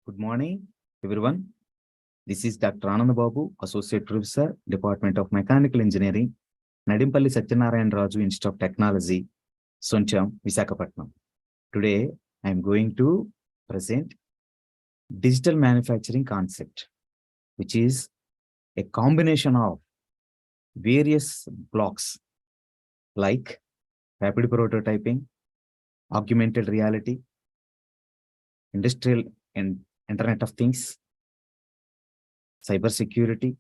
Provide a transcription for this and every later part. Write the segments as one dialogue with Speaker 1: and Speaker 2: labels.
Speaker 1: Good morning, everyone. This is Dr. Anand Babu, Associate Professor, Department of Mechanical Engineering, Nadimpalli Satyanarayan Raju Institute of Technology, Soncham, Visakhapatnam. Today, I am going to present digital manufacturing concept, which is a combination of various blocks like rapid prototyping, augmented reality, industrial and Internet of Things, cybersecurity,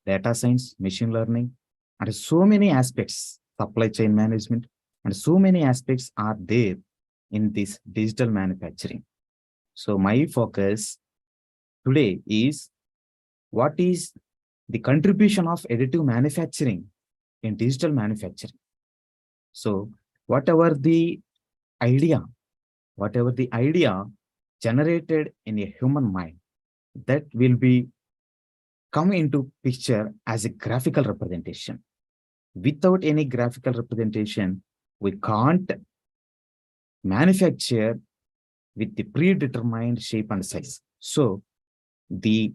Speaker 1: data science, machine learning, and so many aspects, supply chain management, and so many aspects are there in this digital manufacturing. So my focus today is what is the contribution of additive manufacturing in digital manufacturing. So whatever the idea generated in a human mind, that will be come into picture as a graphical representation. Without any graphical representation, we can't manufacture with the predetermined shape and size. So the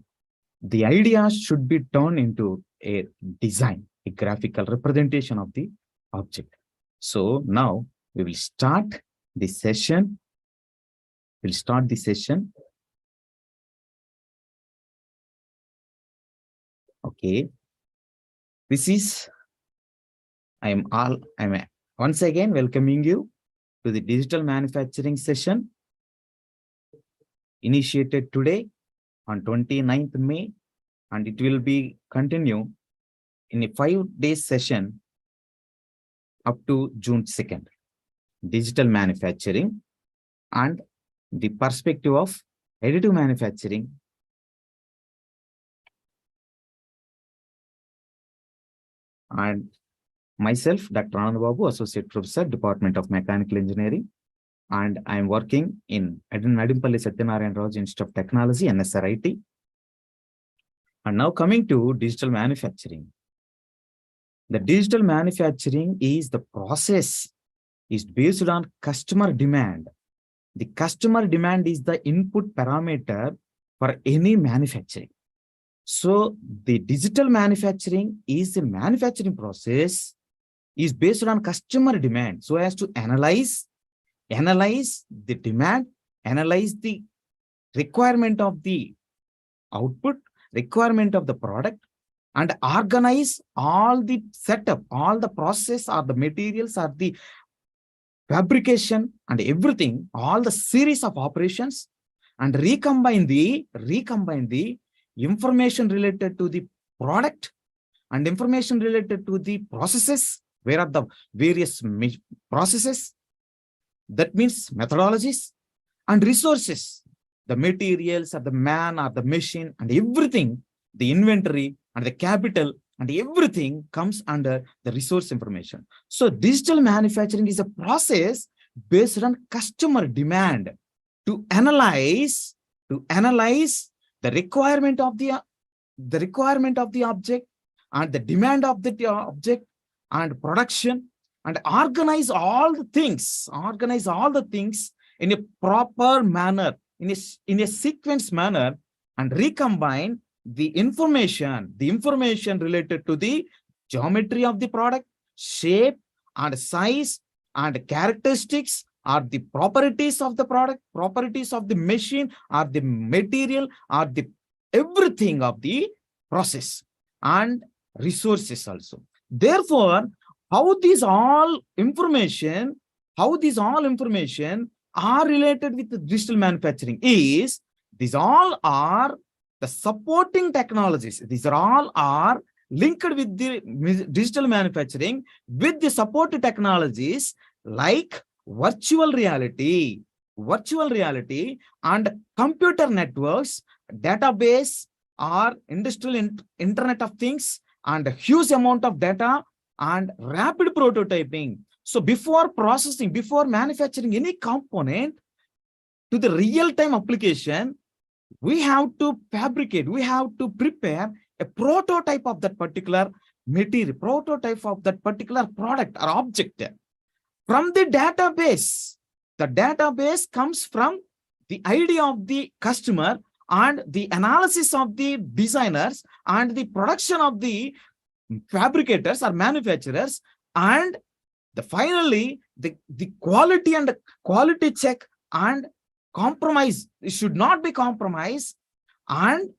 Speaker 1: idea should be turned into a design, a graphical representation of the object. So now we will start the session. We'll start the session. Okay. This is, I'm once again welcoming you to the digital manufacturing session initiated today on 29th May, and it will be continue in a 5-day session up to June 2nd. Digital manufacturing and the perspective of additive manufacturing. And myself, Dr. Anand Babu, Associate Professor, Department of Mechanical Engineering, and I am working in Nadimpalli Satyanarayan Raju Institute of Technology, NSRIT. And now coming to digital manufacturing. The digital manufacturing is the process is based on customer demand. The customer demand is the input parameter for any manufacturing. So the digital manufacturing is the manufacturing process is based on customer demand, so as to analyze the demand, analyze the requirement of the output, requirement of the product, and organize all the setup, all the process or the materials or the fabrication and everything, all the series of operations, and recombine the information related to the product and information related to the processes. Where are the various processes? That means methodologies and resources, the materials or the man or the machine and everything, the inventory and the capital and everything comes under the resource information. So digital manufacturing is a process based on customer demand to analyze the requirement of the object and the demand of the object and production, and organize all the things in a proper manner, in a sequence manner, and recombine the information related to the geometry of the product, shape and size and characteristics, or the properties of the product, properties of the machine or the material, or the everything of the process and resources also. Therefore, how these all information are related with the digital manufacturing is, these all are the supporting technologies. These all are linked with the digital manufacturing with the supporting technologies like virtual reality and computer networks, database or industrial Internet of Things, and a huge amount of data and rapid prototyping. So before manufacturing any component to the real-time application, we have to prepare a prototype of that particular material, prototype of that particular product or object. From the database comes from the idea of the customer, and the analysis of the designers and the production of the fabricators or manufacturers, and finally the quality and quality check and compromise, it should not be compromised, and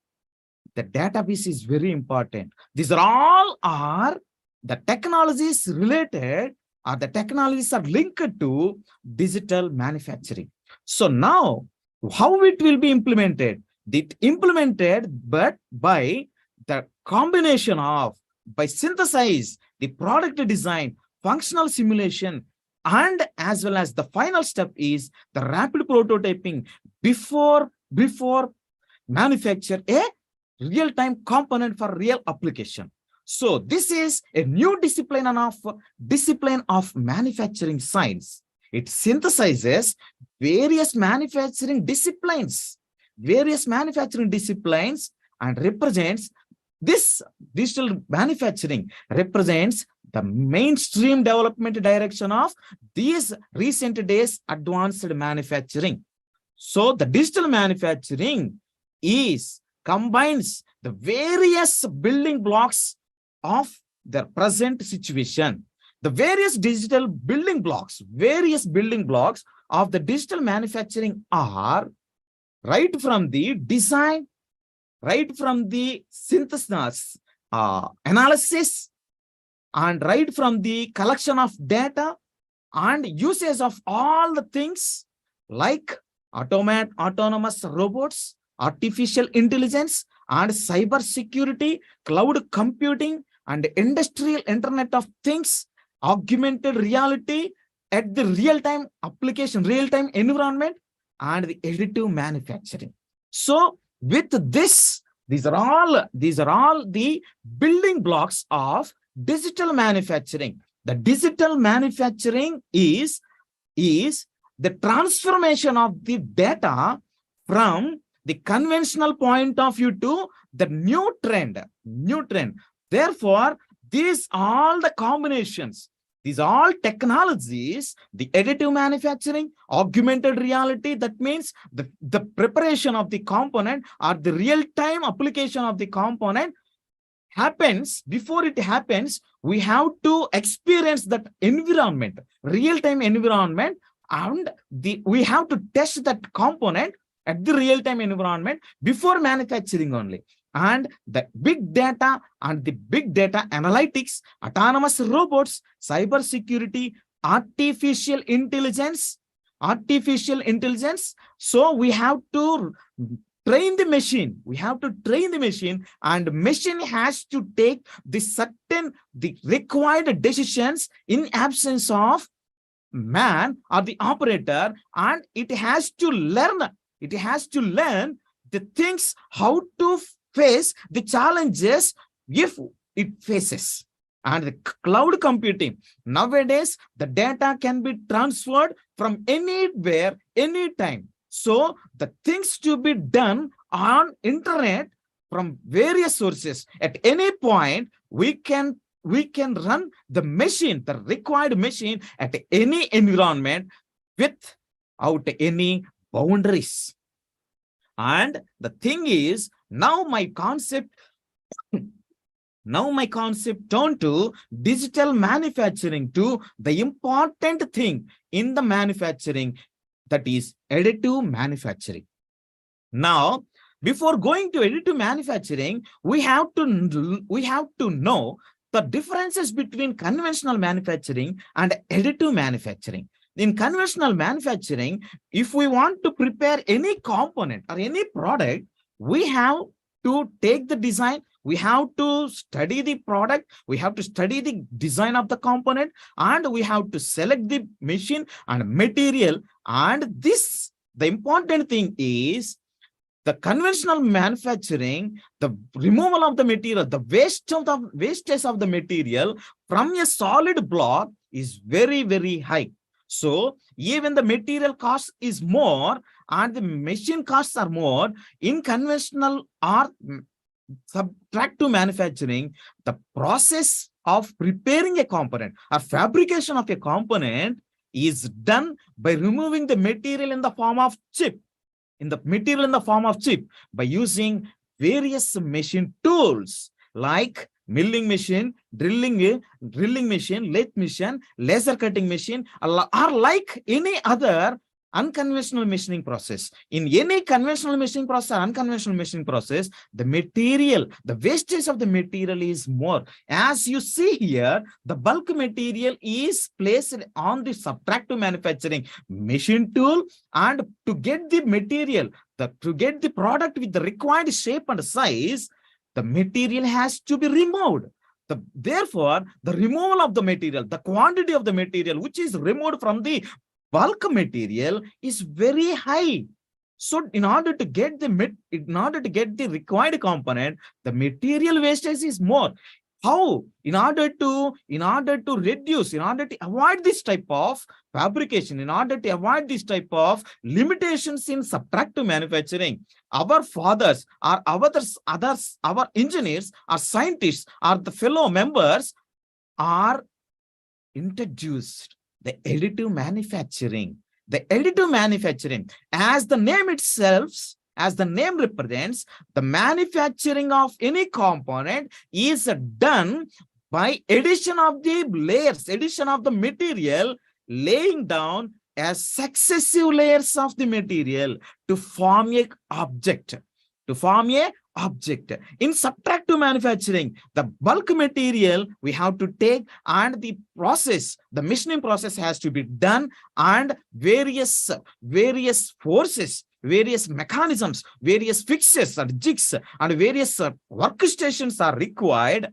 Speaker 1: the database is very important. These are the technologies related, or the technologies are linked to digital manufacturing. So now how it will be implemented? But by the combination of, by synthesize the product design, functional simulation, and as well as the final step is the rapid prototyping before manufacture a real-time component for real application. So this is a new discipline of manufacturing science. It synthesizes various manufacturing disciplines, and represents this digital manufacturing represents the mainstream development direction of these recent days advanced manufacturing. So the digital manufacturing combines the various building blocks of their present situation. The various building blocks of the digital manufacturing are right from the design, right from the synthesis, analysis, and right from the collection of data and usage of all the things like autonomous robots, artificial intelligence, and cyber security, cloud computing, and industrial internet of things, augmented reality at the real-time application, real-time environment, and the additive manufacturing. So with this, these are all the building blocks of digital manufacturing. The digital manufacturing is the transformation of the data from the conventional point of view to the new trend. Therefore, these all the combinations, these all technologies, the additive manufacturing, augmented reality, that means the preparation of the component or the real-time application of the component happens. Before it happens, we have to experience that environment, real-time environment, and we have to test that component at the real-time environment before manufacturing only. And the big data and the big data analytics, autonomous robots, cyber security, artificial intelligence. So we have to train the machine. And machine has to take the required decisions in absence of man or the operator, and it has to learn the things, how to face the challenges if it faces. And the cloud computing, nowadays the data can be transferred from anywhere, anytime. So the things to be done on internet from various sources at any point, we can run the machine, the required machine, at any environment without any boundaries. And the thing is, now my concept turn to digital manufacturing, to the important thing in the manufacturing, that is additive manufacturing. Now, before going to additive manufacturing, we have to know the differences between conventional manufacturing and additive manufacturing. In conventional manufacturing, if we want to prepare any component or any product, we have to take the design, we have to study the product, we have to study the design of the component, and we have to select the machine and material. And the important thing is, the conventional manufacturing, the removal of the material, the wastage of the material from a solid block is very, very high. So even the material cost is more and the machine costs are more in conventional or subtractive manufacturing. The process of preparing a component or fabrication of a component is done by removing the material in the form of chip. in the material in the form of chip by using various machine tools like milling machine, drilling machine, lathe machine, laser cutting machine, or like any other unconventional machining process. In any conventional machining process or unconventional machining process, the material, the wastage of the material is more. As you see here, the bulk material is placed on the subtractive manufacturing machine tool, and to get the material, to get the product with the required shape and size, the material has to be removed. Therefore, the removal of the material, the quantity of the material which is removed from the bulk material is very high. So in order to get the required component, the material wastage is more. How? In order to reduce, in order to avoid this type of fabrication, in order to avoid this type of limitations in subtractive manufacturing, our fathers or our engineers, our scientists, or the fellow members are introduced the additive manufacturing. The additive manufacturing, as the name itself, as the name represents, the manufacturing of any component is done by addition of the layers, addition of the material, laying down as successive layers of the material to form a object. In subtractive manufacturing, the bulk material we have to take, and the machining process has to be done, and various forces, various mechanisms, various fixtures and jigs and various workstations are required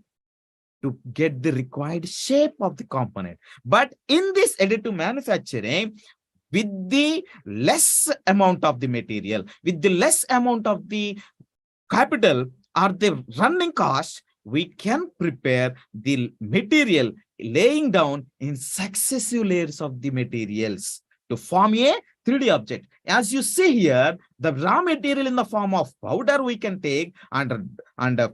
Speaker 1: to get the required shape of the component. But in this additive manufacturing, with the less amount of the material, with the less amount of the capital or the running cost, we can prepare the material laying down in successive layers of the materials to form a 3D object. As you see here, the raw material in the form of powder we can take, and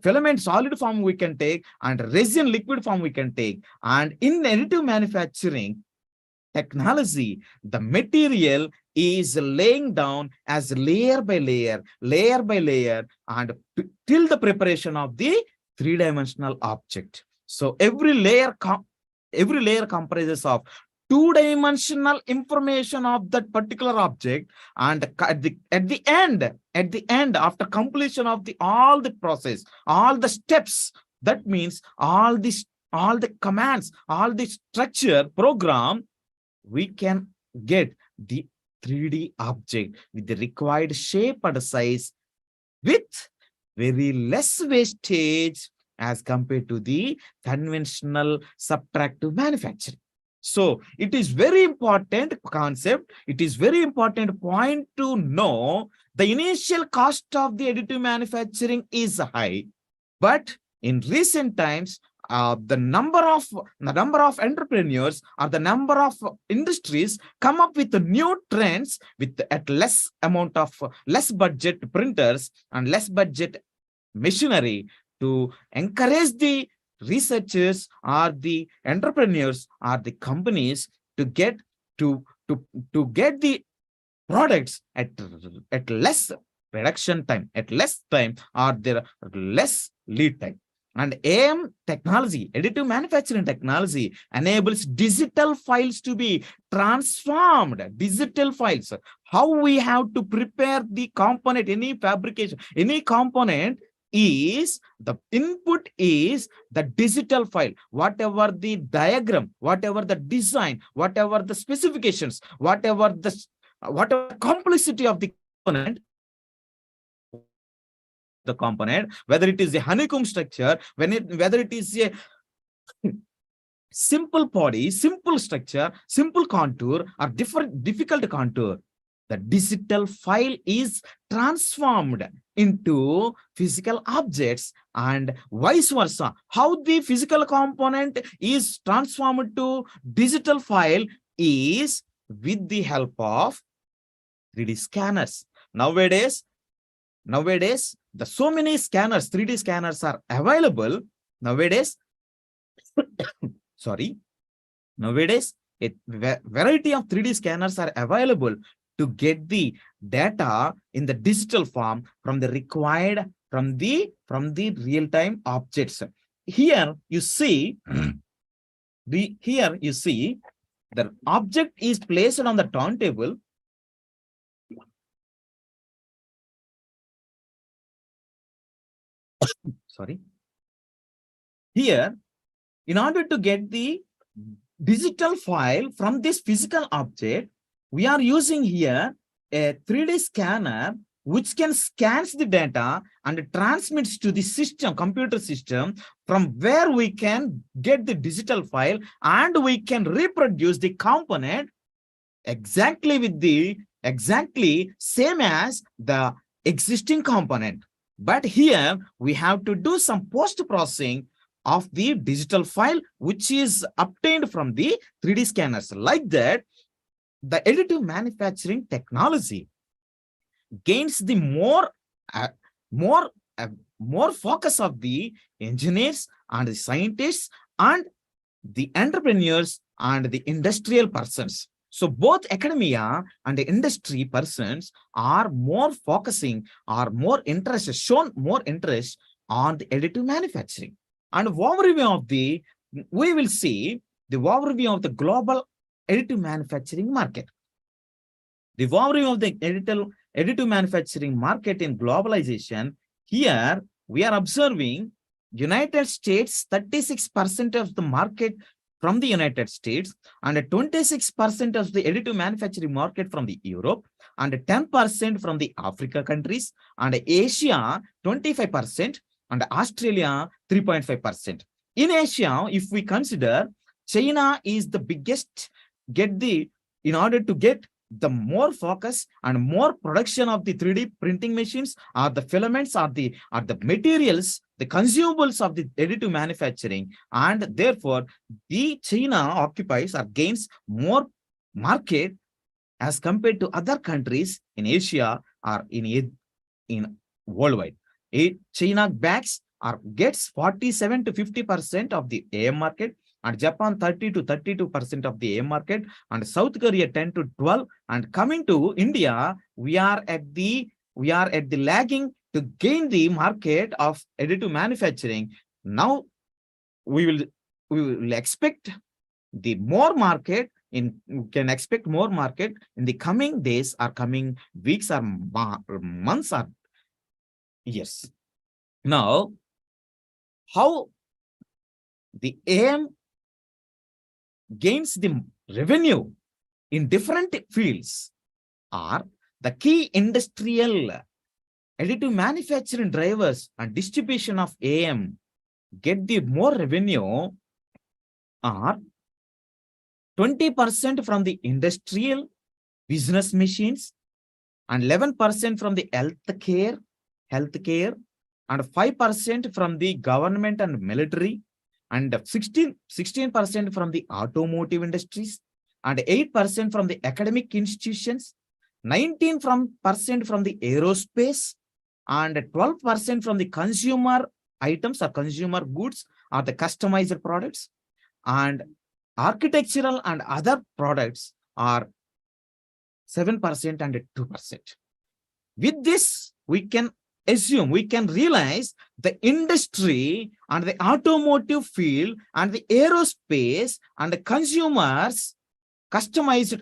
Speaker 1: filament solid form we can take, and resin liquid form we can take. And in additive manufacturing technology, the material is laying down as layer by layer, and till the preparation of the three-dimensional object. So every layer comprises of two-dimensional information of that particular object, and at the end, after completion of all the process, all the steps, that means all the commands, all the structure program, we can get the 3D object with the required shape and size with very less wastage as compared to the conventional subtractive manufacturing. So it is very important concept. It is very important point to know. The initial cost of the additive manufacturing is high, but in recent times, the number of entrepreneurs or the number of industries come up with the new trends with at less budget printers and less budget machinery to encourage the researchers or the entrepreneurs or the companies to get the products at less production time, at less time, or their less lead time. And AM technology, additive manufacturing technology, enables digital files to be transformed. Digital files. How we have to prepare the component, any fabrication, any component, is the input is the digital file. Whatever the diagram, whatever the design, whatever the specifications, whatever the complexity of the component, whether it is a honeycomb structure, whether it is a simple body, simple structure, simple contour, or difficult contour, the digital file is transformed into physical objects, and vice versa. How the physical component is transformed to digital file is with the help of 3D scanners. Nowadays, the so many scanners, 3D scanners are available. Nowadays, a variety of 3D scanners are available to get the data in the digital form from the required from the real-time objects. Here you see the object is placed on the turntable. Sorry. Here, in order to get the digital file from this physical object, we are using here a 3D scanner which can scans the data and transmits to the system, computer system, from where we can get the digital file and we can reproduce the component exactly same as the existing component. But here we have to do some post-processing of the digital file which is obtained from the 3D scanners. Like that, the additive manufacturing technology gains the more focus of the engineers and the scientists and the entrepreneurs and the industrial persons. So both academia and the industry persons are more focusing, are more interested, shown more interest on the additive manufacturing. And we will see the overview of the global additive manufacturing market. The overview of the additive manufacturing market in globalization. Here we are observing United States, 36% of the market from the United States, and 26% of the additive manufacturing market from the Europe, and 10% from the Africa countries, and Asia 25%, and Australia 3.5%. In Asia, if we consider, China is the biggest, in order to get the more focus and more production of the 3D printing machines or the filaments or the materials, the consumables of the additive manufacturing, and therefore the China occupies or gains more market as compared to other countries in Asia or in worldwide. China bags or gets 47 to 50% of the AM market, and Japan 30 to 32% of the AM market, and South Korea 10 to 12. And coming to India, we are at the lagging to gain the market of additive manufacturing. Now we will expect the more market we can expect more market in the coming days or coming weeks or months or years. Now, how the AM gains the revenue in different fields are the key industrial additive manufacturing drivers and distribution of AM get the more revenue are 20% from the industrial business machines, and 11% from the healthcare, and 5% from the government and military, and 16% from the automotive industries, and 8% from the academic institutions, 19% from the aerospace, and 12% from the consumer items or consumer goods or the customized products, and architectural and other products are 7% and 2%. With this, we can realize the industry and the automotive field and the aerospace and the consumers customized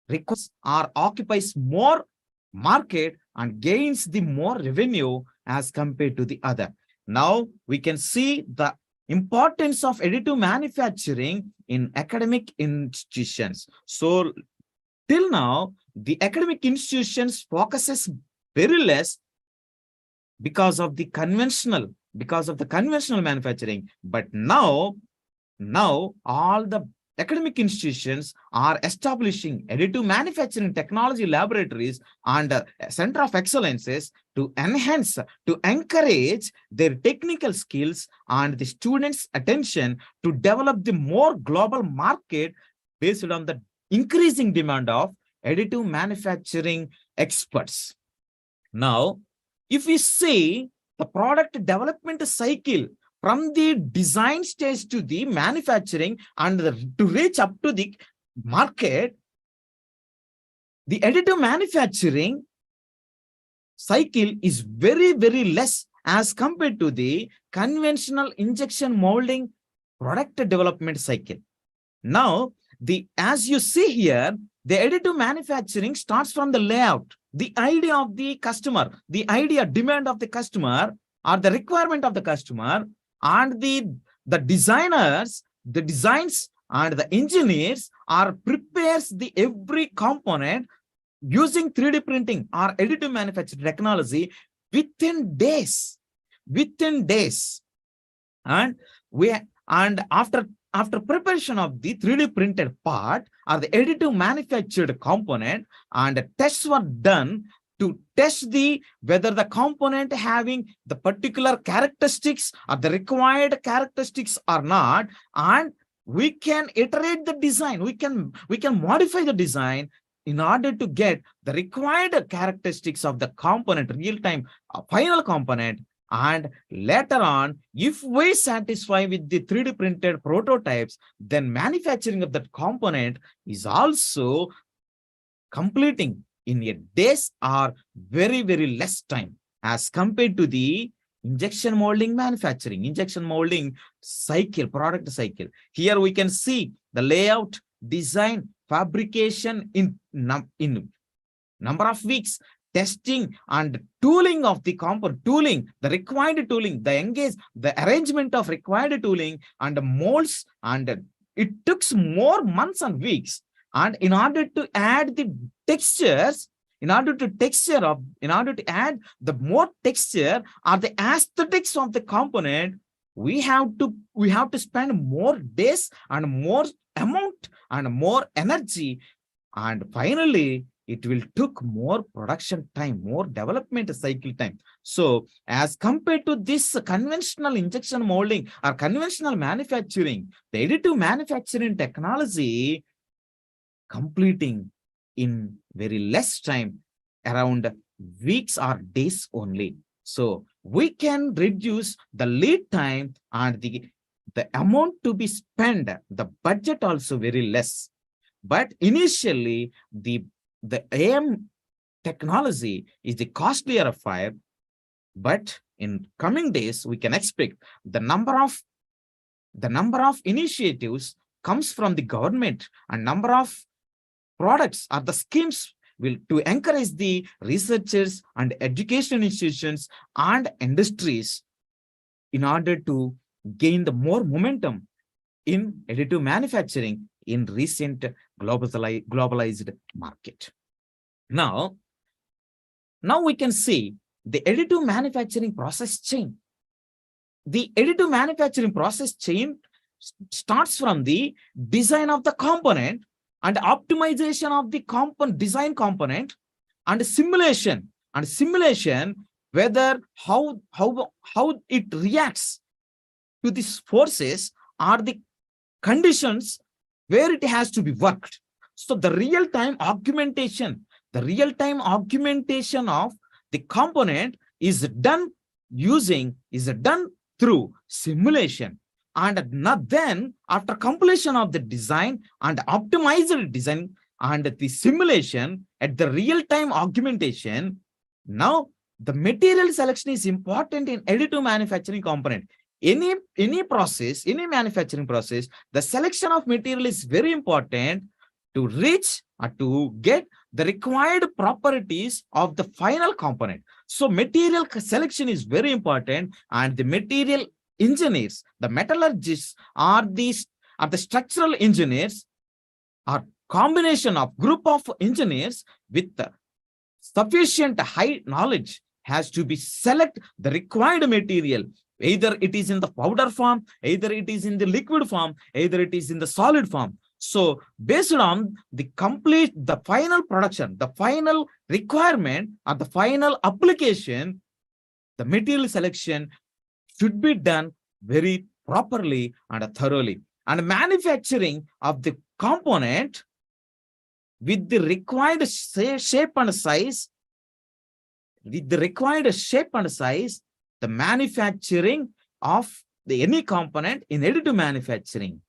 Speaker 1: requests occupies more market and gains the more revenue as compared to the other. Now we can see the importance of additive manufacturing in academic institutions. So till now, the academic institutions focuses very less because of the conventional manufacturing. But now all the academic institutions are establishing additive manufacturing technology laboratories and center of excellences to encourage their technical skills and the students' attention to develop the more global market based on the increasing demand of additive manufacturing experts. Now, if we see the product development cycle from the design stage to the manufacturing and to reach up to the market, The additive manufacturing cycle is very, very less as compared to the conventional injection molding product development cycle. Now, as you see here, the additive manufacturing starts from the layout, the idea of the customer, the idea, demand of the customer, or the requirement of the customer, and the designers, the designs, and the engineers are prepares the every component using 3D printing or additive manufacturing technology within days. Within days. And after preparation of the 3D printed part or the additive manufactured component, and tests were done to test whether the component having the particular characteristics or the required characteristics or not, and we can iterate the design, we can modify the design in order to get the required characteristics of the component, real-time final component. And later on, if we satisfy with the 3D printed prototypes, then manufacturing of that component is also completing in a days or very, very less time as compared to the injection molding manufacturing, injection molding cycle, product cycle. Here we can see the layout, design, fabrication in number of weeks, testing and tooling of the component, the required tooling, the arrangement of required tooling and the molds, and it took more months and weeks. And in order to add the textures, in order to add the more texture or the aesthetics of the component, we have to spend more days and more amount and more energy, and finally it will took more production time, more development cycle time. So as compared to this conventional injection molding or conventional manufacturing, the additive manufacturing technology completing in very less time, around weeks or days only. So we can reduce the lead time and the amount to be spent, the budget also very less. But initially, the AM technology is the costlier affair, but in coming days, we can expect the number of initiatives comes from the government, and number of products or the schemes will to encourage the researchers and education institutions and industries in order to gain the more momentum in additive manufacturing in recent globalized market. Now we can see the additive manufacturing process chain. The additive manufacturing process chain starts from the design of the component and optimization of the design component and simulation whether how it reacts to these forces or the conditions where it has to be worked. So the real-time augmentation of the component is done through simulation. And not then, after completion of the design and optimized design and the simulation at the real-time augmentation, now the material selection is important in additive manufacturing component. Any manufacturing process, the selection of material is very important to reach or to get the required properties of the final component. So material selection is very important, and the material engineers, the metallurgists, are the structural engineers, are combination of group of engineers with sufficient high knowledge has to be select the required material. Either it is in the powder form, either it is in the liquid form, either it is in the solid form. So based on the final production, the final requirement or the final application, the material selection should be done very properly and thoroughly. And manufacturing of the component with the required shape and size, the manufacturing of any component in additive manufacturing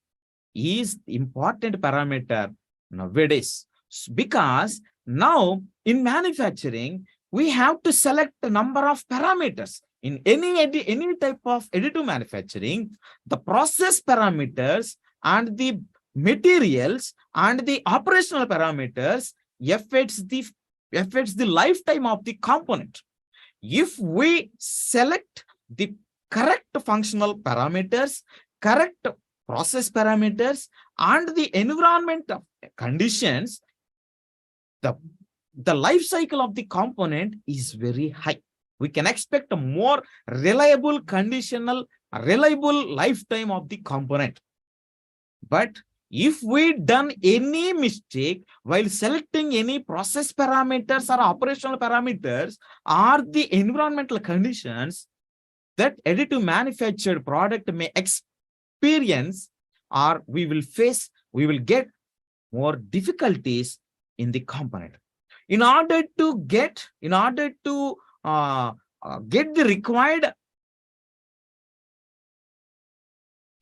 Speaker 1: is important parameter nowadays, because Now, in manufacturing, we have to select a number of parameters. In any type of additive manufacturing, the process parameters and the materials and the operational parameters affects the lifetime of the component. If we select the correct functional parameters, correct process parameters, and the environment conditions, the life cycle of the component is very high. We can expect a more reliable lifetime of the component. But if we done any mistake while selecting any process parameters or operational parameters or the environmental conditions, that additive manufactured product may experience, or we will get more difficulties in the component. In order to get the required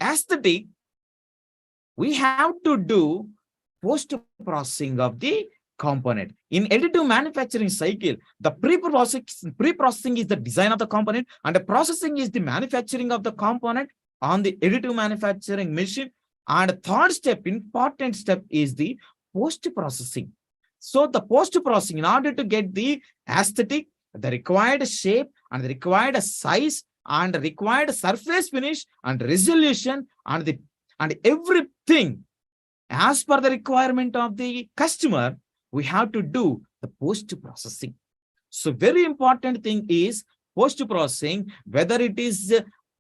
Speaker 1: aesthetic, we have to do post-processing of the component. In additive manufacturing cycle, the pre-processing is the design of the component, and the processing is the manufacturing of the component on the additive manufacturing machine. And the third step, important step, is the post-processing. So the post-processing, in order to get the aesthetic, the required shape and the required size and the required surface finish and resolution and everything as per the requirement of the customer, we have to do the post-processing. So very important thing is post-processing, whether it is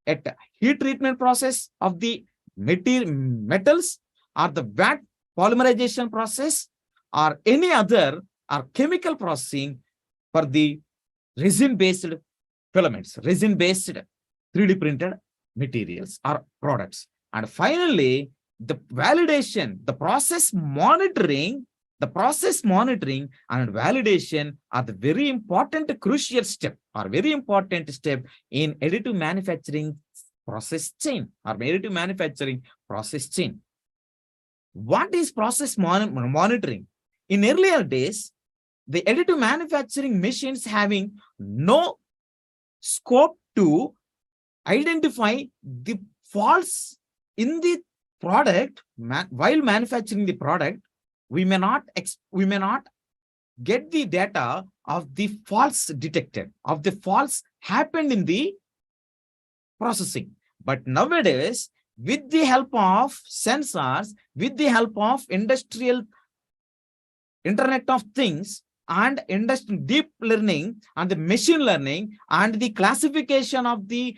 Speaker 1: at heat treatment process of the metals or the wet polymerization process or any other or chemical processing for the resin-based filaments, resin-based 3D printed materials or products. And finally, the validation, the process monitoring and validation are the very important crucial step or very important step in additive manufacturing process chain or additive manufacturing process chain. What is process monitoring? In earlier days, the additive manufacturing machines having no scope to identify the faults in the product. While manufacturing the product, we may not get the data of the faults detected, of the faults happened in the processing. But nowadays, with the help of sensors, with the help of industrial Internet of Things and deep learning and the machine learning and the classification of the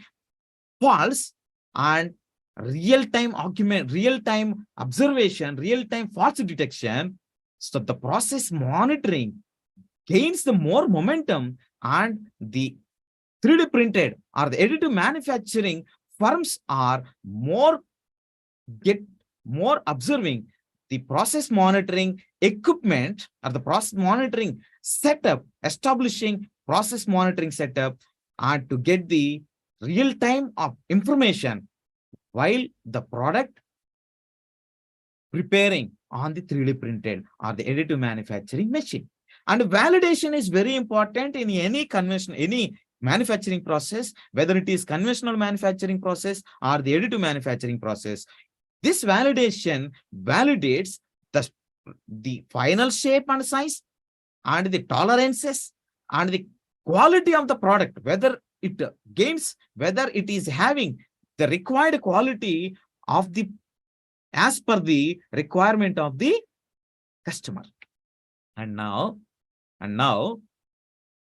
Speaker 1: faults and real-time observation, real-time faults detection, so the process monitoring gains the more momentum, and the 3D printed or the additive manufacturing firms are more observing the process monitoring equipment or the process monitoring setup, establishing process monitoring setup, and to get the real-time of information while the product preparing on the 3D printed or the additive manufacturing machine. And validation is very important in any manufacturing process, whether it is conventional manufacturing process or the additive manufacturing process. This validation validates the final shape and size and the tolerances and the quality of the product, whether it is having the required quality of the as per the requirement of the customer. And now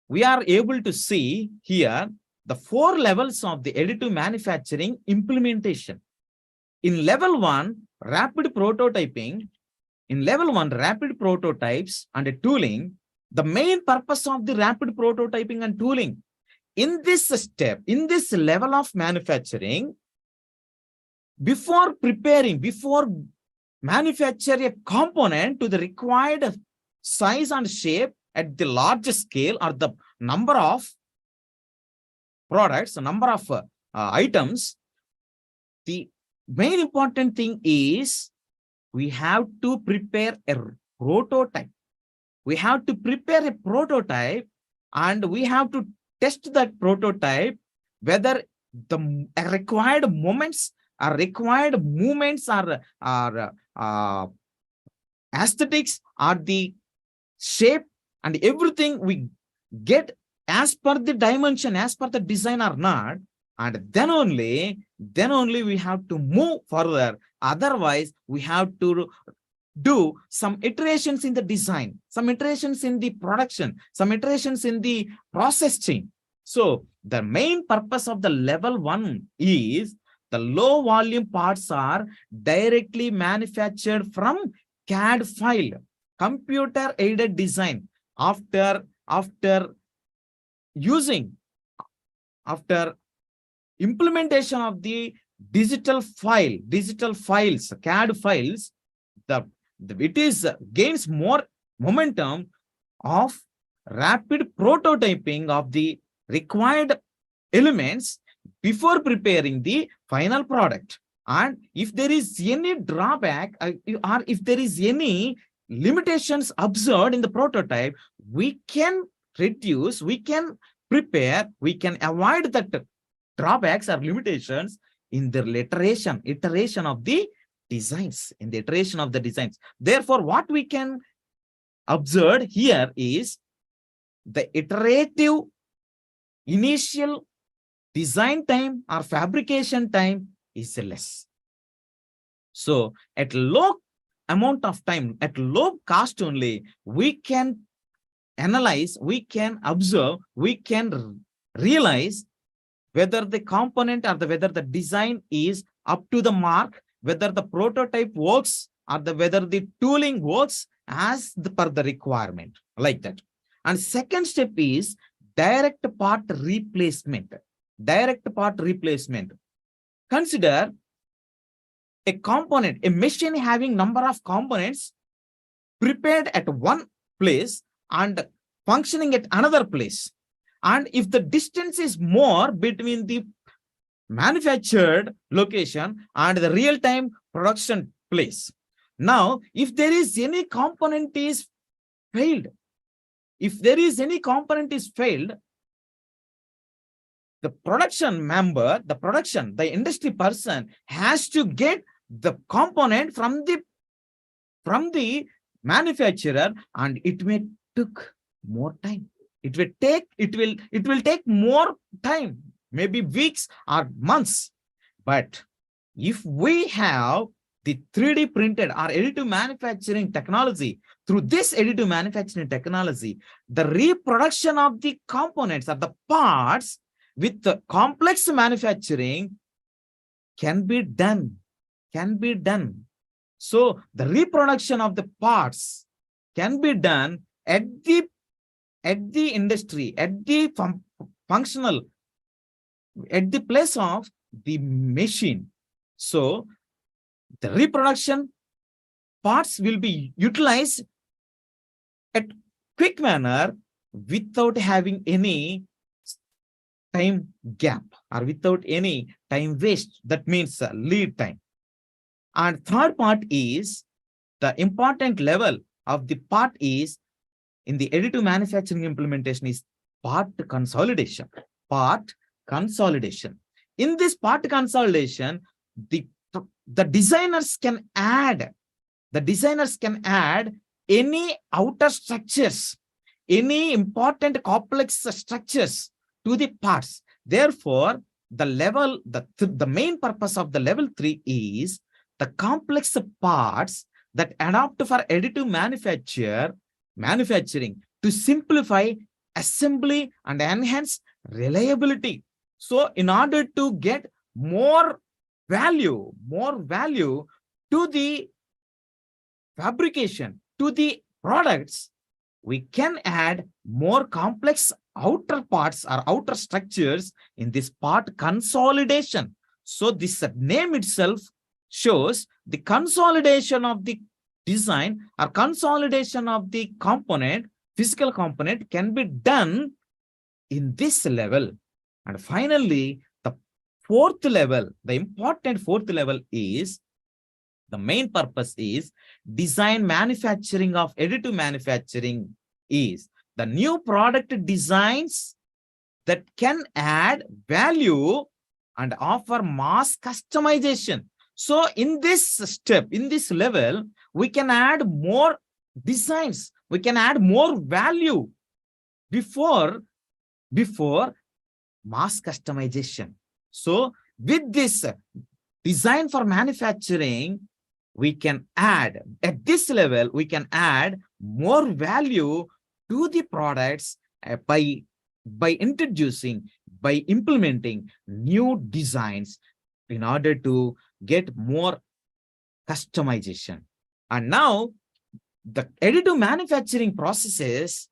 Speaker 1: we are able to see here the 4 levels of the additive manufacturing implementation. In level 1, rapid prototyping, in level 1, rapid prototypes and tooling, the main purpose of the rapid prototyping and tooling, in this step, in this level of manufacturing, before manufacture a component to the required size and shape at the large scale or the number of products, the number of items, the main important thing is we have to prepare a prototype. we have to prepare a prototype, and we have to test that prototype, whether the required moments are required movements are aesthetics, are the shape and everything we get as per the dimension, as per the design or not. And then only we have to move further. Otherwise, we have to do some iterations in the design, some iterations in the production, some iterations in the process chain. So the main purpose of the level 1 is the low volume parts are directly manufactured from CAD file, computer aided design. After using, after implementation of the digital files, CAD files, it is gains more momentum of rapid prototyping of the required elements before preparing the final product. And if there is any drawback or if there is any limitations observed in the prototype, we can reduce, we can prepare, we can avoid that drawbacks or limitations in the iteration of the designs, in the iteration of the designs. Therefore, what we can observe here is the iterative initial design time or fabrication time is less. So at low amount of time, at low cost only, we can analyze, we can observe, we can realize whether the component or whether the design is up to the mark, whether the prototype works or whether the tooling works as per the requirement, like that. And second step is direct part replacement. Direct part replacement. Consider a component, a machine having number of components prepared at one place and functioning at another place. And if the distance is more between the manufactured location and the real-time production place. Now, if there is any component is failed, the production member, the industry person has to get the component from the manufacturer, and it may took more time. It will take more time, maybe weeks or months. But if we have the 3D printed or additive manufacturing technology, through this additive manufacturing technology, the reproduction of the components or the parts with the complex manufacturing can be done. So the reproduction of the parts can be done at the industry, at the functional, at the place of the machine. So the reproduction parts will be utilized at quick manner without having any time gap or without any time waste. That means lead time. And third part is the important level of the part is in the additive manufacturing implementation is part consolidation. In this part consolidation, the designers can add any outer structures, any important complex structures to the parts. Therefore, the main purpose of the level 3 is the complex parts that adapt for additive manufacturing to simplify assembly and enhance reliability. So in order to get more value to the fabrication, to the products, we can add more complex outer parts or outer structures in this part consolidation. So this name itself shows the consolidation of the design or consolidation of the component, physical component can be done in this level. And finally, the fourth level, the important fourth level is the main purpose is design manufacturing of additive manufacturing is the new product designs that can add value and offer mass customization. So in this step, in this level, we can add more designs, we can add more value before mass customization. So with this design for manufacturing, we can add, at this level, we can add more value to the products by introducing, by implementing new designs in order to get more customization. And now the additive manufacturing processes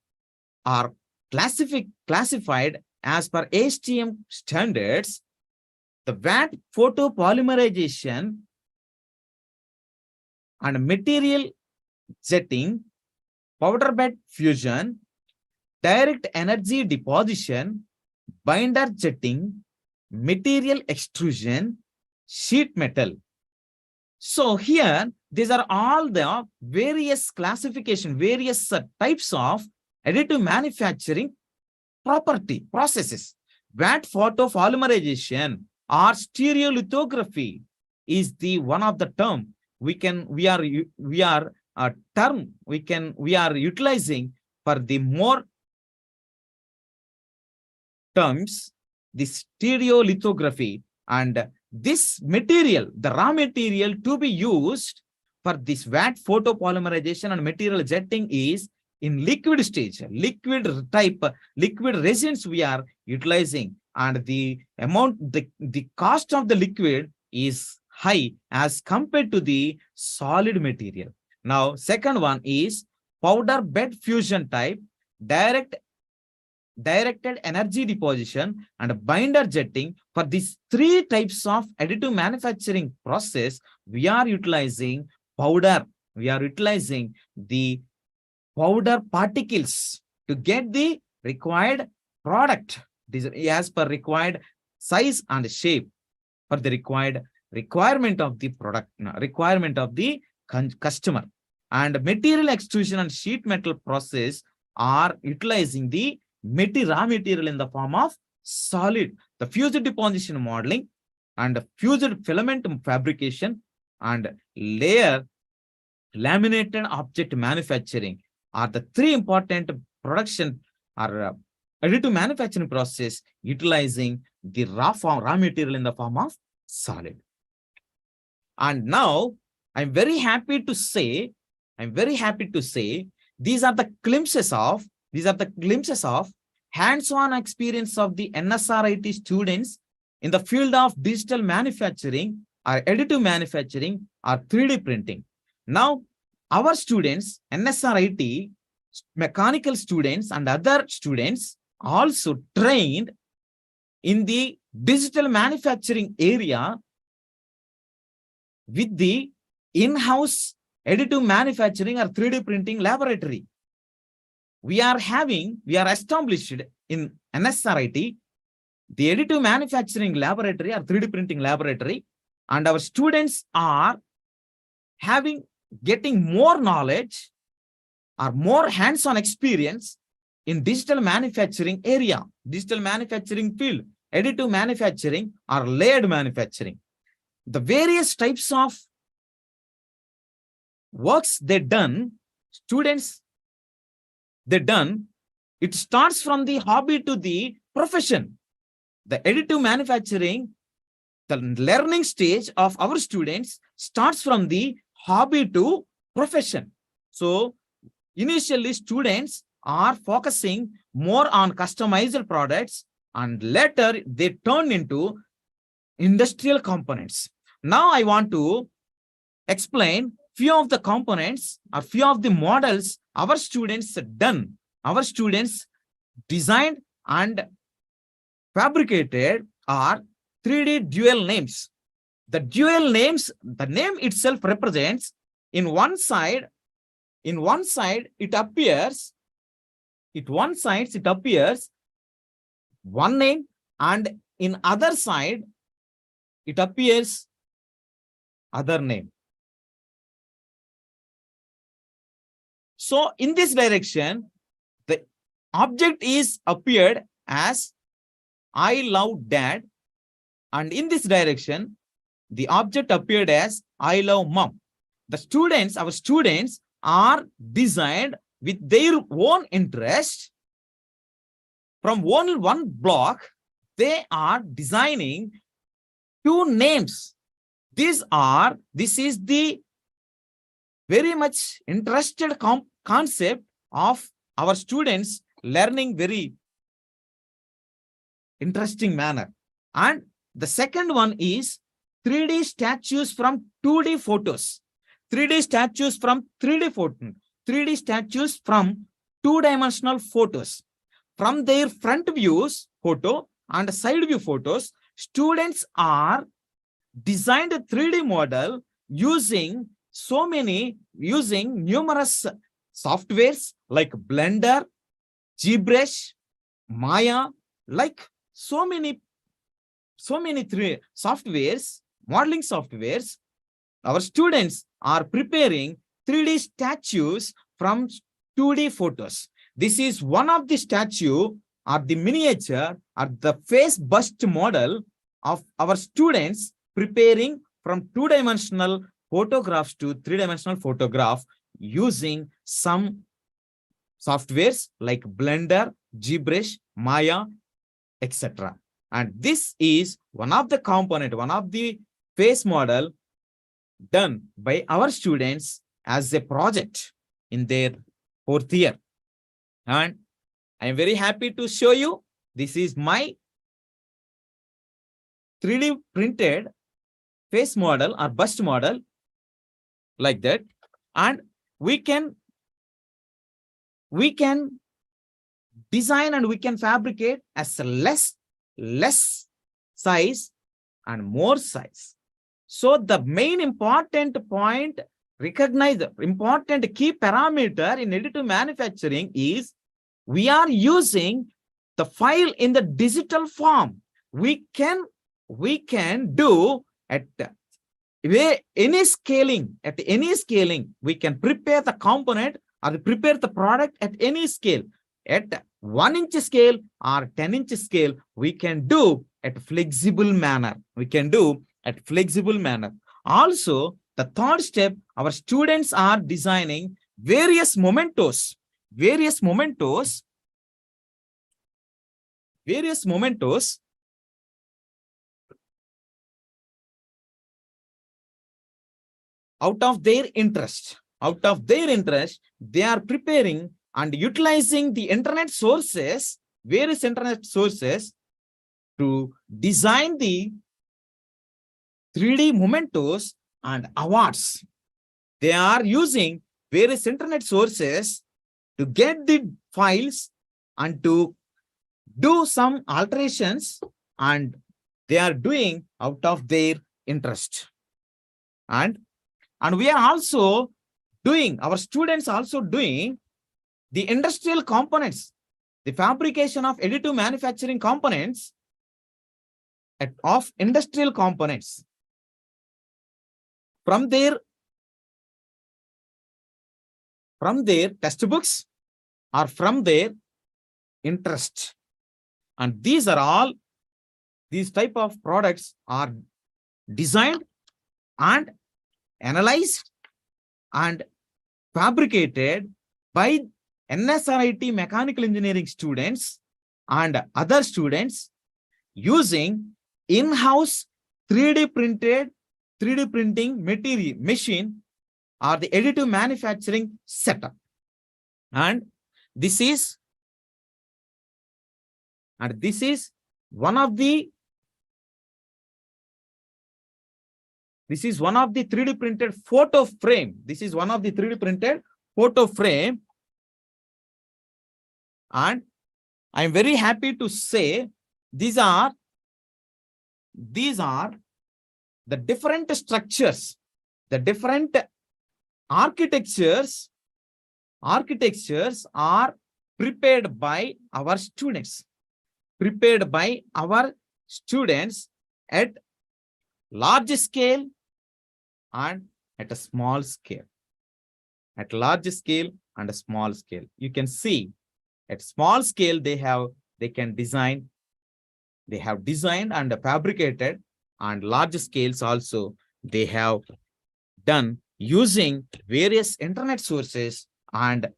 Speaker 1: are classified as per HTM standards. The VAT photopolymerization and material jetting, powder bed fusion, direct energy deposition, binder jetting, material extrusion, sheet metal. So here, these are all the various classification, various types of additive manufacturing processes. VAT photopolymerization or stereolithography is the one of the term we are utilizing for the more terms, the stereolithography. And this material, the raw material to be used for this VAT photopolymerization and material jetting is in liquid stage, liquid type, liquid resins we are utilizing, and the cost of the liquid is high as compared to the solid material. Now, second one is powder bed fusion type, directed energy deposition, and binder jetting. For these three types of additive manufacturing process, we are utilizing powder. We are utilizing the powder particles to get the required product as per required size and shape for the requirement of the product, requirement of the customer. And material extrusion and sheet metal process are utilizing the raw material in the form of solid, the fused deposition modeling and fused filament fabrication and layer laminated object manufacturing are the three important production or additive manufacturing process utilizing the raw material in the form of solid. And now I'm very happy to say these are the glimpses of hands-on experience of the NSRIT students in the field of digital manufacturing or additive manufacturing or 3D printing. Now, our students, NSRIT, mechanical students and other students also trained in the digital manufacturing area with the in-house additive manufacturing or 3D printing laboratory. We are established in NSRIT, the additive manufacturing laboratory or 3D printing laboratory, and our students are getting more knowledge or more hands-on experience in digital manufacturing area, digital manufacturing field, additive manufacturing or layered manufacturing. The various types of works students done, it starts from the hobby to the profession. The additive manufacturing, the learning stage of our students starts from the hobby to profession. So initially students are focusing more on customized products and later they turn into industrial components. Now I want to explain few of the components or few of the models our students designed and fabricated are 3D dual names. The dual names, the name itself represents in one side it appears one name, and in other side it appears other name. So in this direction, object is appeared as I love dad, and in this direction, the object appeared as I love mom. The students, our students, are designed with their own interest. From one block, they are designing two names. This is the very much interested concept of our students learning very interesting manner. And the second one is 3D statues from 2D photos. 3D statues from 3D photo. 3D statues from two-dimensional photos. From their front views photo and side view photos, students are designed a 3D model using numerous softwares like Blender, ZBrush, Maya, like so many softwares, modeling softwares. Our students are preparing 3D statues from 2D photos. This is one of the statue or the miniature or the face bust model of our students preparing from two-dimensional photographs to three-dimensional photograph using some softwares like Blender, ZBrush, Maya, etc. And this is one of the component, one of the face model done by our students as a project in their fourth year. And I am very happy to show you, this is my 3D printed face model or bust model like that. And we can design and we can fabricate as a less size and more size. So the main important point, recognize the important key parameter in additive manufacturing is we are using the file in the digital form. We can do at any scaling, we can prepare the component or prepare the product at any scale. At 1 inch scale or 10 inch scale, we can do at flexible manner. Also, the third step, our students are designing various mementos out of their interest. They are preparing and utilizing the internet sources, various internet sources, to design the 3D mementos and awards. They are using various internet sources to get the files and to do some alterations, and they are doing out of their interest. And we are also doing, our students also doing the industrial components, the fabrication of additive manufacturing components of industrial components from their textbooks or from their interest. And these type of products are designed and analyzed and fabricated by NSRIT mechanical engineering students and other students using in-house 3D printing machine or the additive manufacturing setup. And this is one of the 3D printed photo frame. And I'm very happy to say these are the different structures, the different architectures are prepared by our students at large scale and at a small scale. You can see At small scale, they can design, they have designed and fabricated, and large scales also they have done using various internet sources and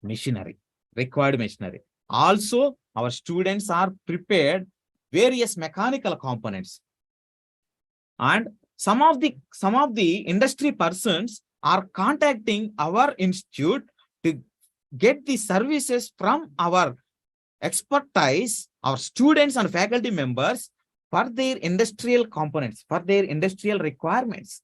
Speaker 1: machinery, required machinery. Also, our students are prepared various mechanical components, and some of the industry persons are contacting our institute to get the services from our expertise, our students and faculty members, for their industrial components, for their industrial requirements,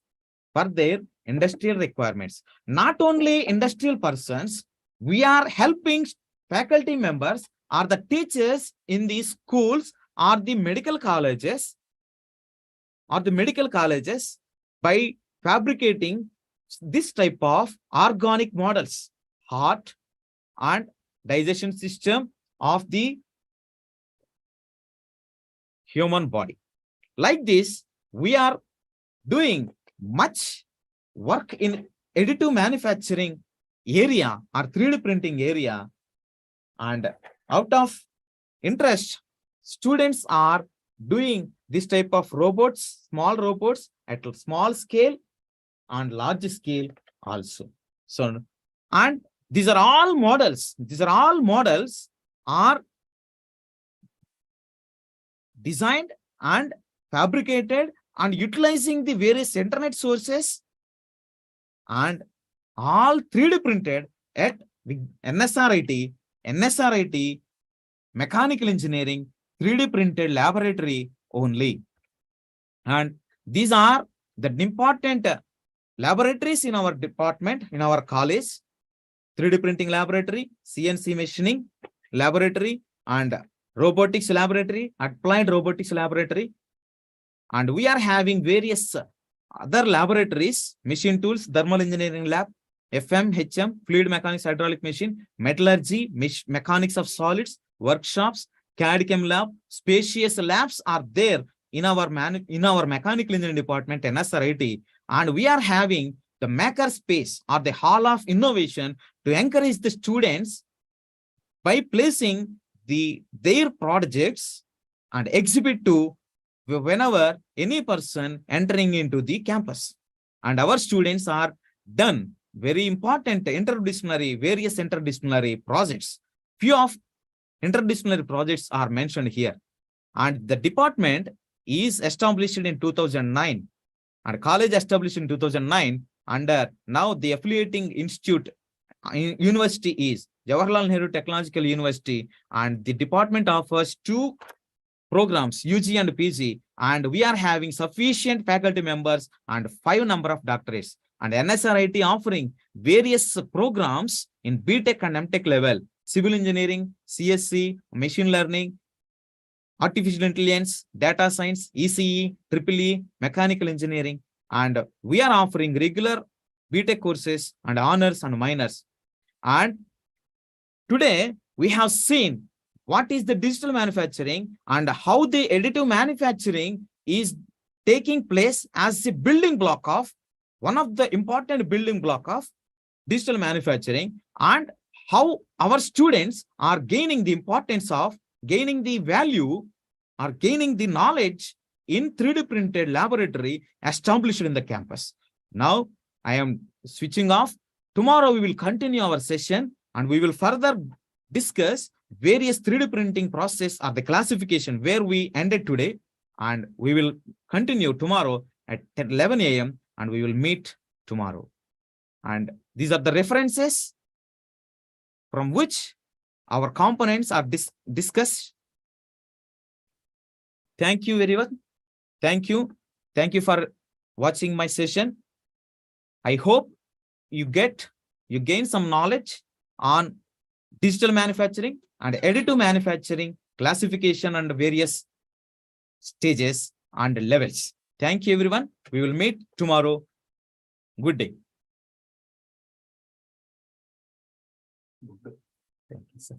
Speaker 1: for their industrial requirements. Not only industrial persons, we are helping faculty members or the teachers in the schools or the medical colleges by fabricating this type of organic models, heart and digestion system of the human body. Like this, we are doing much work in additive manufacturing area or 3D printing area, and out of interest, students are doing this type of robots, small robots at a small scale and large scale also. So, and these are all models are designed and fabricated and utilizing the various internet sources, and all 3D printed at the NSRIT mechanical engineering 3D printed laboratory only. And these are the important laboratories in our department, in our college: 3D printing laboratory, CNC machining laboratory, and robotics laboratory, applied robotics laboratory. And we are having various other laboratories: machine tools, thermal engineering lab, FM, HM, fluid mechanics, hydraulic machine, metallurgy, mechanics of solids, workshops, CAD chem lab. Spacious labs are there in our mechanical engineering department, NSRIT, and we are having the maker space or the hall of innovation to encourage the students by placing their projects and exhibit to whenever any person entering into the campus. And our students are done very important various interdisciplinary projects. Few of interdisciplinary projects are mentioned here. And the department is established in 2009 and college established in 2009. Under now the affiliating institute university is Jawaharlal Nehru Technological University, and the department offers 2 programs, UG and PG, and we are having sufficient faculty members and 5 number of doctorates. And NSRIT offering various programs in BTech and MTech level: civil engineering, CSC, machine learning, artificial intelligence, data science, ECE, EEE, mechanical engineering. And we are offering regular BTech courses and honors and minors. And today we have seen what is the digital manufacturing and how the additive manufacturing is taking place as a building block of one of the important building block of digital manufacturing, and how our students are gaining the importance of gaining the value or gaining the knowledge in 3D printed laboratory established in the campus. Now I am switching off. Tomorrow we will continue our session and we will further discuss various 3D printing process or the classification where we ended today, and we will continue tomorrow at 11 a.m. and we will meet tomorrow. And these are the references from which our components are discussed. Thank you very much. Thank you. Thank you for watching my session. I hope you gain some knowledge on digital manufacturing and additive manufacturing classification and various stages and levels. Thank you, everyone. We will meet tomorrow. Good day. Thank you, sir.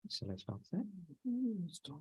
Speaker 1: Shall I stop, sir? Stop.